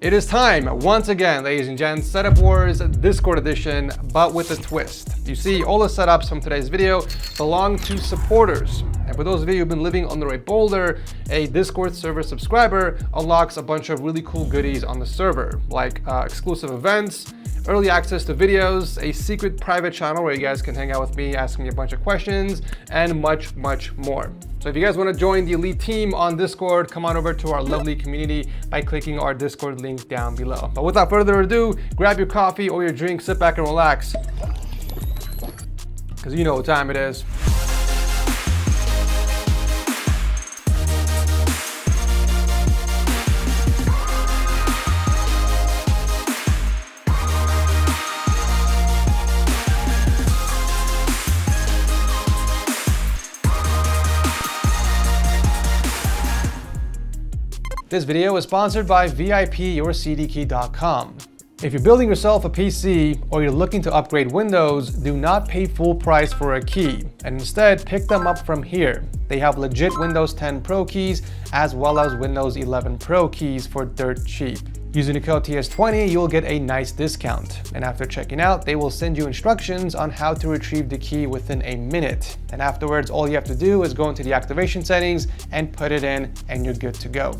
It is time, once again, ladies and gents, Setup Wars Discord edition, but with a twist. You see, all the setups from today's video belong to supporters. And for those of you who've been living under a boulder, a Discord server subscriber unlocks a bunch of really cool goodies on the server, like exclusive events, early access to videos, a secret private channel where you guys can hang out with me, ask me a bunch of questions, and much, much more. So if you guys want to join the elite team on Discord, come on over to our lovely community by clicking our Discord link down below. But without further ado, grab your coffee or your drink, sit back and relax, because you know what time it is. This video is sponsored by VIPyourCDKey.com. If you're building yourself a PC or you're looking to upgrade Windows, do not pay full price for a key and instead pick them up from here. They have legit Windows 10 Pro keys as well as Windows 11 Pro keys for dirt cheap. Using the code TS20, you'll get a nice discount. And after checking out, they will send you instructions on how to retrieve the key within a minute. And afterwards, all you have to do is go into the activation settings and put it in and you're good to go.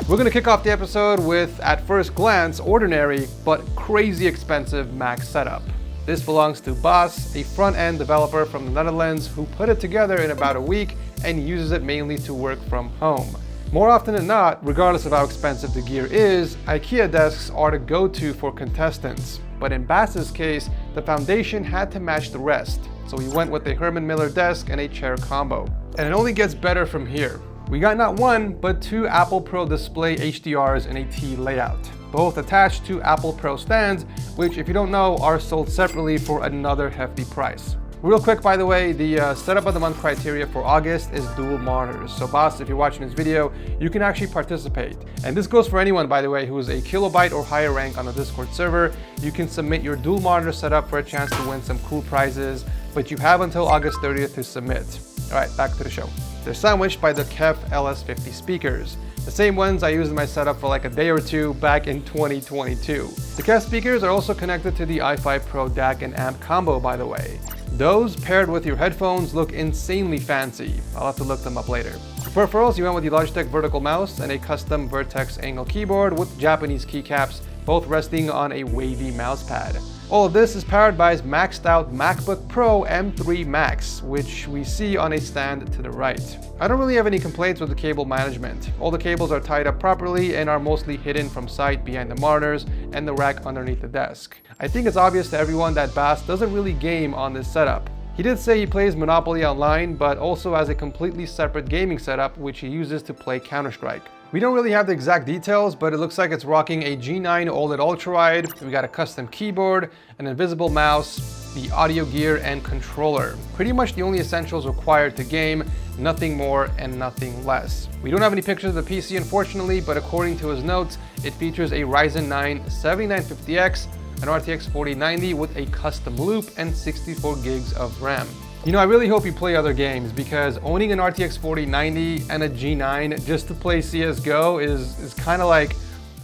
We're going to kick off the episode with, at first glance, ordinary but crazy expensive Mac setup. This belongs to Bas, a front-end developer from the Netherlands who put it together in about a week and uses it mainly to work from home. More often than not, regardless of how expensive the gear is, IKEA desks are the go-to for contestants. But in Bas's case, the foundation had to match the rest, so he went with a Herman Miller desk and a chair combo. And it only gets better from here. We got not one, but two Apple Pro Display HDRs in a T layout, both attached to Apple Pro stands, which, if you don't know, are sold separately for another hefty price. Real quick, by the way, the setup of the month criteria for August is dual monitors. So Bas, if you're watching this video, you can actually participate. And this goes for anyone, by the way, who is a kilobyte or higher rank on the Discord server. You can submit your dual monitor setup for a chance to win some cool prizes, but you have until August 30th to submit. All right, back to the show. They're sandwiched by the KEF LS50 speakers, the same ones I used in my setup for like a day or two back in 2022. The KEF speakers are also connected to the i5 Pro DAC and amp combo, by the way. Those paired with your headphones look insanely fancy. I'll have to look them up later. For peripherals, you went with the Logitech vertical mouse and a custom Vertex angle keyboard with Japanese keycaps, both resting on a wavy mouse pad. All of this is powered by his maxed out MacBook Pro M3 Max, which we see on a stand to the right. I don't really have any complaints with the cable management. All the cables are tied up properly and are mostly hidden from sight behind the monitors and the rack underneath the desk. I think it's obvious to everyone that Bas doesn't really game on this setup. He did say he plays Monopoly online, but also has a completely separate gaming setup which he uses to play Counter-Strike. We don't really have the exact details, but it looks like it's rocking a G9 OLED ultra-wide. We got a custom keyboard, an invisible mouse, the audio gear, and controller. Pretty much the only essentials required to game, nothing more and nothing less. We don't have any pictures of the PC, unfortunately, but according to his notes, it features a Ryzen 9 7950X, an RTX 4090 with a custom loop, and 64 gigs of RAM. You know, I really hope you play other games, because owning an RTX 4090 and a G9 just to play CSGO is kind of like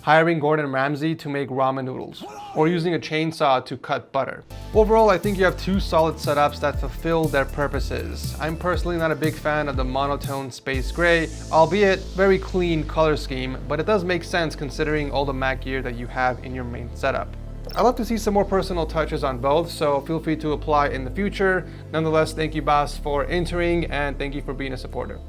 hiring Gordon Ramsay to make ramen noodles, or using a chainsaw to cut butter. Overall, I think you have two solid setups that fulfill their purposes. I'm personally not a big fan of the monotone space gray, albeit very clean color scheme, but it does make sense considering all the Mac gear that you have in your main setup. I'd love to see some more personal touches on both, so feel free to apply in the future. Nonetheless, thank you, Bas, for entering, and thank you for being a supporter.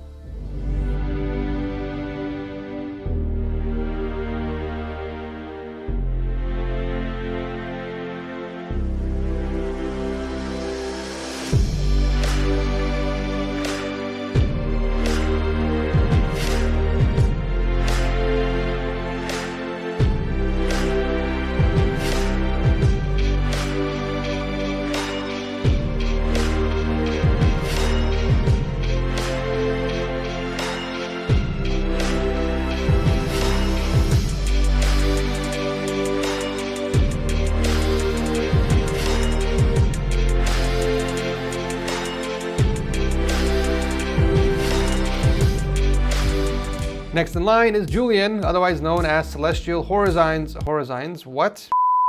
Next in line is Julian, otherwise known as Celestial Horizons. What?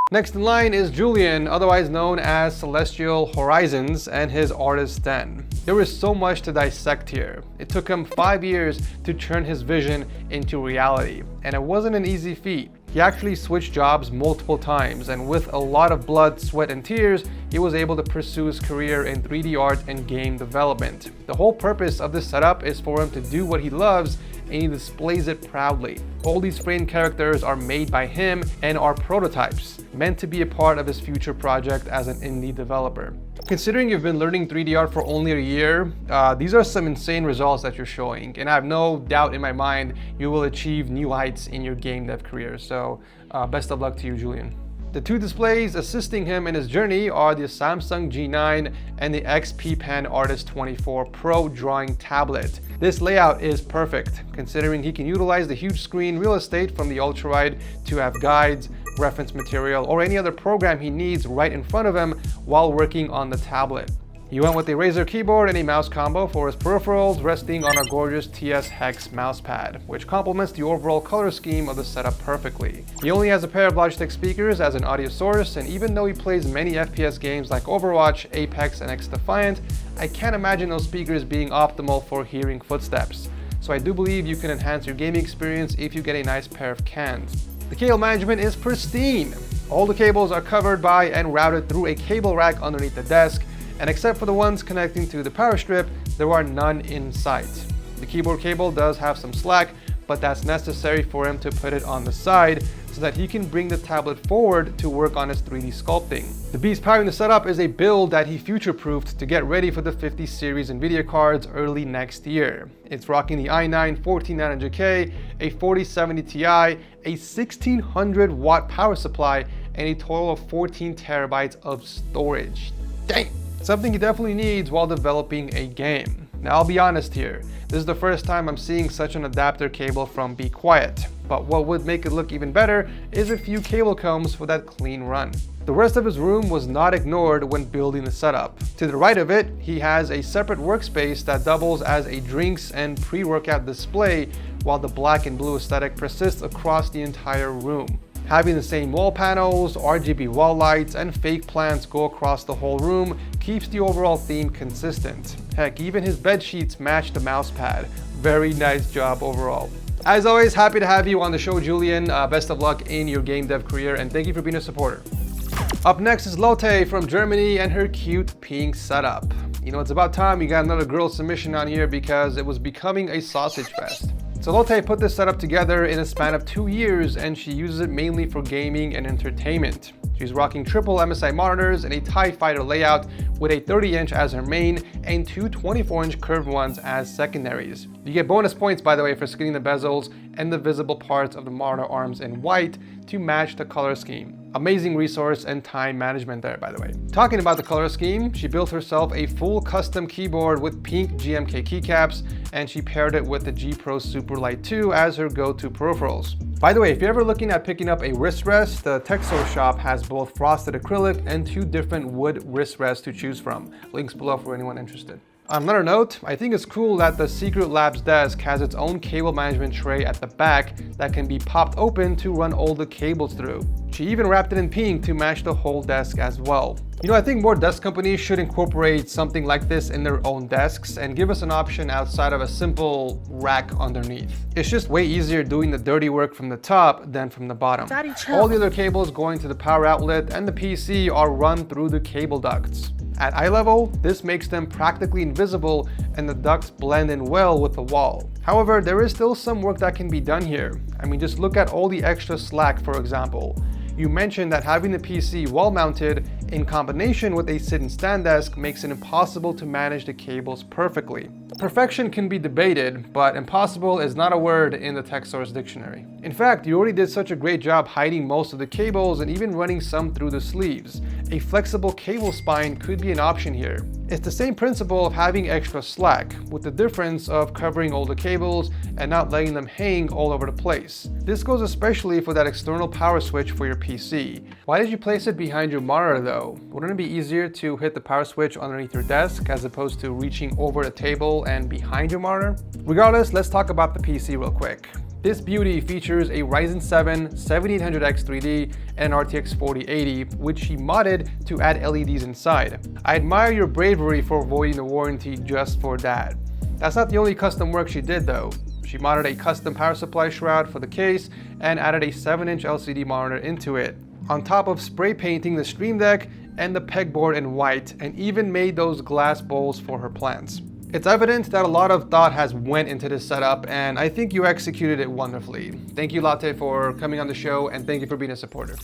Next in line is Julian, otherwise known as Celestial Horizons, and his artist den. There is so much to dissect here. It took him 5 years to turn his vision into reality, and it wasn't an easy feat. He actually switched jobs multiple times, and with a lot of blood, sweat, and tears, he was able to pursue his career in 3D art and game development. The whole purpose of this setup is for him to do what he loves, and he displays it proudly. All these framed characters are made by him and are prototypes, meant to be a part of his future project as an indie developer. Considering you've been learning 3D art for only a year, these are some insane results that you're showing, and I have no doubt in my mind you will achieve new heights in your game dev career, so best of luck to you, Julian. The two displays assisting him in his journey are the Samsung G9 and the XP Pen Artist 24 Pro drawing tablet. This layout is perfect, considering he can utilize the huge screen real estate from the ultrawide to have guides, reference material, or any other program he needs right in front of him while working on the tablet. He went with a Razer keyboard and a mouse combo for his peripherals, resting on our gorgeous TS Hex mousepad, which complements the overall color scheme of the setup perfectly. He only has a pair of Logitech speakers as an audio source, and even though he plays many FPS games like Overwatch, Apex, and XDefiant, I can't imagine those speakers being optimal for hearing footsteps. So I do believe you can enhance your gaming experience if you get a nice pair of cans. The cable management is pristine. All the cables are covered by and routed through a cable rack underneath the desk, and except for the ones connecting to the power strip, there are none in sight. The keyboard cable does have some slack, but that's necessary for him to put it on the side so that he can bring the tablet forward to work on his 3D sculpting. The beast powering the setup is a build that he future-proofed to get ready for the 50 series NVIDIA cards early next year. It's rocking the i9 14900K, a 4070 Ti, a 1600 watt power supply, and a total of 14 terabytes of storage. Dang! Something he definitely needs while developing a game. Now I'll be honest here, this is the first time I'm seeing such an adapter cable from Be Quiet, but what would make it look even better is a few cable combs for that clean run. The rest of his room was not ignored when building the setup. To the right of it, he has a separate workspace that doubles as a drinks and pre-workout display, while the black and blue aesthetic persists across the entire room. Having the same wall panels, RGB wall lights, and fake plants go across the whole room keeps the overall theme consistent. Heck, even his bed sheets match the mousepad. Very nice job overall. As always, happy to have you on the show, Julian. Best of luck in your game dev career, and thank you for being a supporter. Up next is Lotte from Germany and her cute pink setup. You know, it's about time we got another girl submission on here because it was becoming a sausage fest. So Lotte put this setup together in a span of 2 years, and she uses it mainly for gaming and entertainment. She's rocking triple MSI monitors and a TIE Fighter layout with a 30-inch as her main and two 24-inch curved ones as secondaries. You get bonus points, by the way, for skinning the bezels and the visible parts of the monitor arms in white to match the color scheme. Amazing resource and time management there, by the way. Talking about the color scheme, she built herself a full custom keyboard with pink GMK keycaps, and she paired it with the G Pro Superlight 2 as her go-to peripherals. By the way, if you're ever looking at picking up a wrist rest, the TechSource shop has both frosted acrylic and 2 different wood wrist rests to choose from. Links below for anyone interested. On another note, I think it's cool that the Secret Labs desk has its own cable management tray at the back that can be popped open to run all the cables through. She even wrapped it in pink to match the whole desk as well. You know, I think more desk companies should incorporate something like this in their own desks and give us an option outside of a simple rack underneath. It's just way easier doing the dirty work from the top than from the bottom. Daddy, chill. All the other cables going to the power outlet and the PC are run through the cable ducts. At eye level, this makes them practically invisible and the ducts blend in well with the wall. However, there is still some work that can be done here. I mean, just look at all the extra slack, for example. You mentioned that having the PC wall mounted in combination with a sit and stand desk makes it impossible to manage the cables perfectly. Perfection can be debated, but impossible is not a word in the TechSource dictionary. In fact, you already did such a great job hiding most of the cables and even running some through the sleeves. A flexible cable spine could be an option here. It's the same principle of having extra slack, with the difference of covering all the cables and not letting them hang all over the place. This goes especially for that external power switch for your PC. Why did you place it behind your monitor though? Wouldn't it be easier to hit the power switch underneath your desk as opposed to reaching over the table and behind your monitor? Regardless, let's talk about the PC real quick. This beauty features a Ryzen 7 7800X 3D and an RTX 4080, which she modded to add LEDs inside. I admire your bravery for avoiding the warranty just for that. That's not the only custom work she did though. She modded a custom power supply shroud for the case and added a 7-inch LCD monitor into it, on top of spray painting the Stream Deck and the pegboard in white, and even made those glass bowls for her plants. It's evident that a lot of thought has went into this setup, and I think you executed it wonderfully. Thank you, Lotte, for coming on the show, and thank you for being a supporter.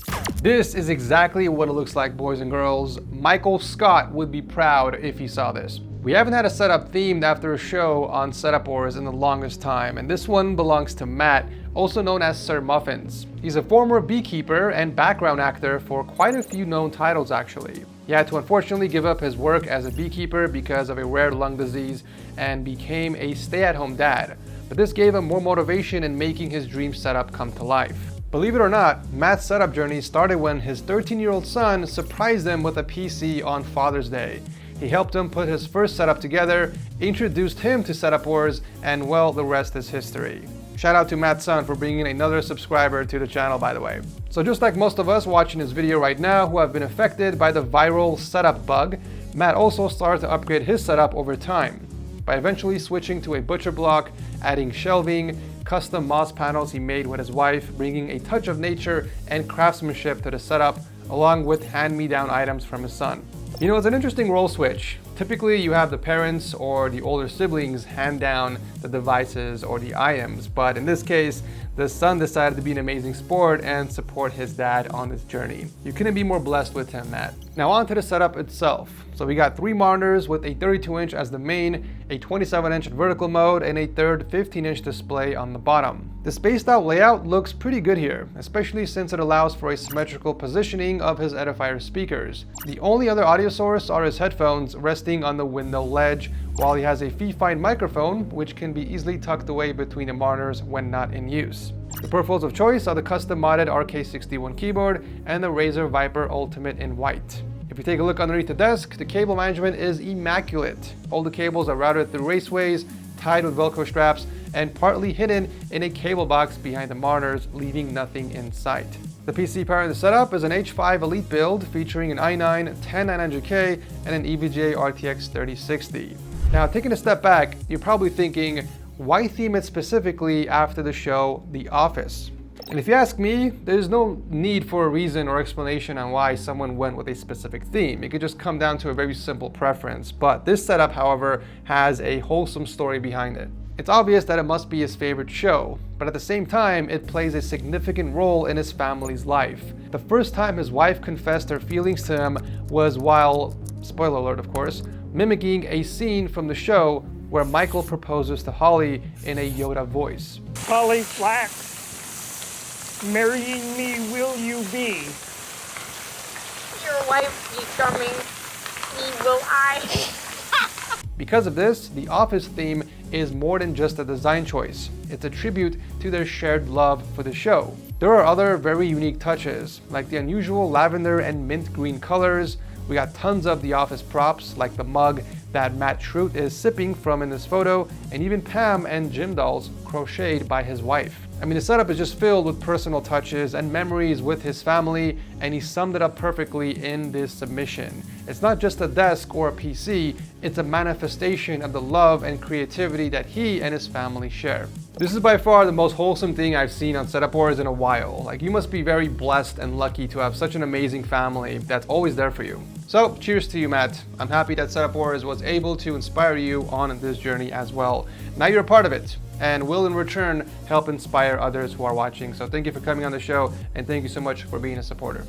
This is exactly what it looks like, boys and girls. Michael Scott would be proud if he saw this. We haven't had a setup themed after a show on Setup Wars in the longest time, and this one belongs to Matt, also known as SirMuffins. He's a former beekeeper and background actor for quite a few known titles actually. He had to unfortunately give up his work as a beekeeper because of a rare lung disease and became a stay-at-home dad. But this gave him more motivation in making his dream setup come to life. Believe it or not, Matt's setup journey started when his 13-year-old son surprised him with a PC on Father's Day. He helped him put his first setup together, introduced him to Setup Wars, and well, the rest is history. Shout out to Matt's son for bringing another subscriber to the channel, by the way. So just like most of us watching this video right now who have been affected by the viral setup bug, Matt also started to upgrade his setup over time by eventually switching to a butcher block, adding shelving, custom moss panels he made with his wife, bringing a touch of nature and craftsmanship to the setup, along with hand-me-down items from his son. You know, it's an interesting role switch. Typically, you have the parents or the older siblings hand down the devices or the items, but in this case, the son decided to be an amazing sport and support his dad on this journey. You couldn't be more blessed with him, Matt. Now on to the setup itself. So we got 3 monitors with a 32-inch as the main, a 27-inch vertical mode, and a third 15-inch display on the bottom. The spaced out layout looks pretty good here, especially since it allows for a symmetrical positioning of his Edifier speakers. The only other audio source are his headphones resting on the window ledge, while he has a fee-find microphone, which can be easily tucked away between the monitors when not in use. The peripherals of choice are the custom modded RK61 keyboard and the Razer Viper Ultimate in white. If you take a look underneath the desk, the cable management is immaculate. All the cables are routed through raceways, tied with Velcro straps, and partly hidden in a cable box behind the monitors, leaving nothing in sight. The PC power in the setup is an H5 Elite build featuring an i9 10900K and an EVGA RTX 3060. Now, taking a step back, you're probably thinking, why theme it specifically after the show The Office? And if you ask me, there's no need for a reason or explanation on why someone went with a specific theme. It could just come down to a very simple preference. But this setup, however, has a wholesome story behind it. It's obvious that it must be his favorite show, but at the same time, it plays a significant role in his family's life. The first time his wife confessed her feelings to him was while, spoiler alert of course, mimicking a scene from the show where Michael proposes to Holly in a Yoda voice. Holly Flack, marrying me will you be? Your wife, you charming, me will I. Because of this, the Office theme is more than just a design choice. It's a tribute to their shared love for the show. There are other very unique touches, like the unusual lavender and mint green colors. We got tons of The Office props, like the mug that Matt Schrute is sipping from in this photo, and even Pam and Jim dolls crocheted by his wife. I mean, the setup is just filled with personal touches and memories with his family, and he summed it up perfectly in this submission. It's not just a desk or a PC, it's a manifestation of the love and creativity that he and his family share. This is by far the most wholesome thing I've seen on Setup Wars in a while. Like, you must be very blessed and lucky to have such an amazing family that's always there for you. So, cheers to you, Matt. I'm happy that Setup Wars was able to inspire you on this journey as well. Now you're a part of it, and will in return help inspire others who are watching. So thank you for coming on the show, and thank you so much for being a supporter.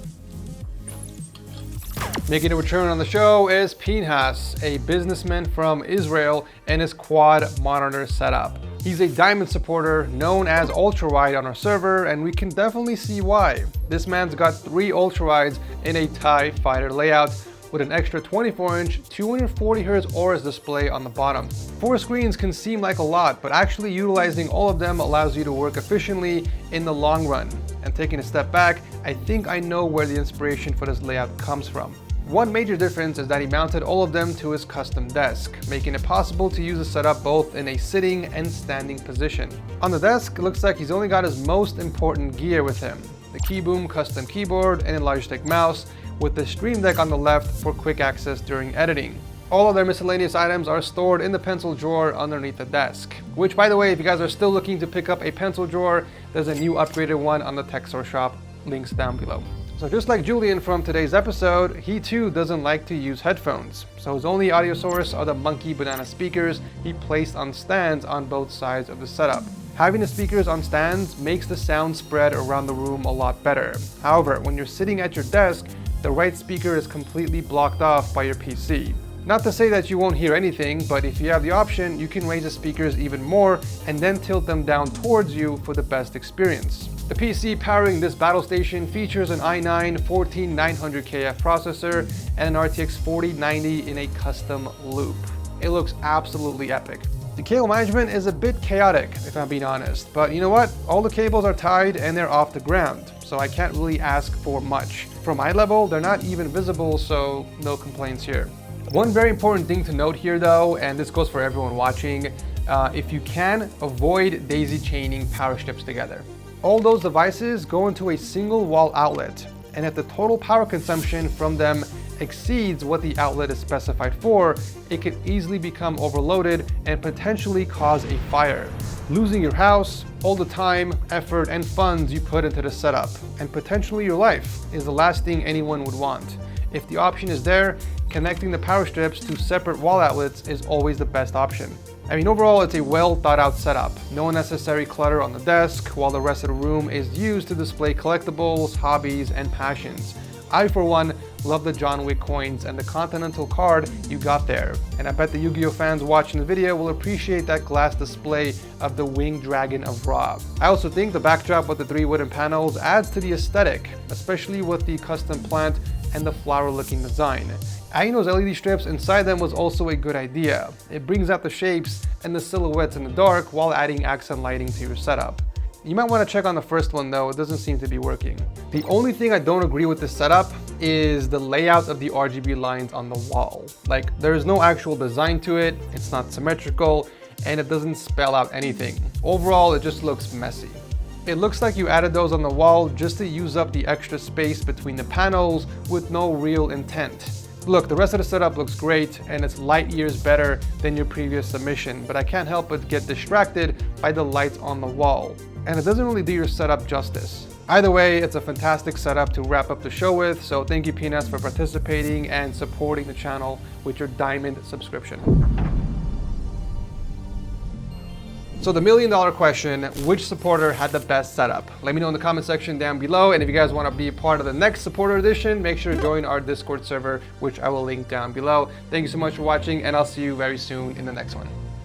Making a return on the show is Penas, a businessman from Israel, and his quad monitor setup. He's a diamond supporter known as ultra-wide on our server, and we can definitely see why. This man's got 3 ultra-wides in a TIE fighter layout, with an extra 24-inch 240Hz Aorus display on the bottom. 4 screens can seem like a lot, but actually utilizing all of them allows you to work efficiently in the long run. And taking a step back, I think I know where the inspiration for this layout comes from. One major difference is that he mounted all of them to his custom desk, making it possible to use the setup both in a sitting and standing position. On the desk, it looks like he's only got his most important gear with him: the Keyboom custom keyboard and a Logitech mouse, with the Stream Deck on the left for quick access during editing. All of their miscellaneous items are stored in the pencil drawer underneath the desk. Which, by the way, if you guys are still looking to pick up a pencil drawer, there's a new upgraded one on the TechSource shop, links down below. So just like Julian from today's episode, he too doesn't like to use headphones. So his only audio source are the Monkey Banana speakers he placed on stands on both sides of the setup. Having the speakers on stands makes the sound spread around the room a lot better. However, when you're sitting at your desk, the right speaker is completely blocked off by your PC. Not to say that you won't hear anything, but if you have the option, you can raise the speakers even more and then tilt them down towards you for the best experience. The PC powering this battle station features an i9-14900KF processor and an RTX 4090 in a custom loop. It looks absolutely epic. The cable management is a bit chaotic, if I'm being honest, but you know what? All the cables are tied and they're off the ground, so I can't really ask for much. From eye level, they're not even visible, so no complaints here. One very important thing to note here though, and this goes for everyone watching, if you can, avoid daisy chaining power strips together. All those devices go into a single wall outlet, and if the total power consumption from them exceeds what the outlet is specified for, it could easily become overloaded and potentially cause a fire, losing your house, all the time, effort, and funds you put into the setup, and potentially your life is the last thing anyone would want. If the option is there, connecting the power strips to separate wall outlets is always the best option. I mean, overall, it's a well thought out setup. No unnecessary clutter on the desk, while the rest of the room is used to display collectibles, hobbies, and passions. I, for one, love the John Wick coins and the Continental card you got there. And I bet the Yu-Gi-Oh fans watching the video will appreciate that glass display of the winged dragon of Ra. I also think the backdrop with the 3 wooden panels adds to the aesthetic, especially with the custom plant and the flower looking design. Adding those LED strips inside them was also a good idea. It brings out the shapes and the silhouettes in the dark while adding accent lighting to your setup. You might want to check on the first one though, it doesn't seem to be working. The only thing I don't agree with this setup is the layout of the RGB lines on the wall. Like, there is no actual design to it, it's not symmetrical, and it doesn't spell out anything. Overall, it just looks messy. It looks like you added those on the wall just to use up the extra space between the panels with no real intent. Look, the rest of the setup looks great and it's light years better than your previous submission, but I can't help but get distracted by the lights on the wall. And it doesn't really do your setup justice. Either way, it's a fantastic setup to wrap up the show with, so thank you Penas for participating and supporting the channel with your diamond subscription. So the $1 million question, which supporter had the best setup? Let me know in the comment section down below, and if you guys want to be a part of the next supporter edition, make sure to join our Discord server, which I will link down below. Thank you so much for watching, and I'll see you very soon in the next one.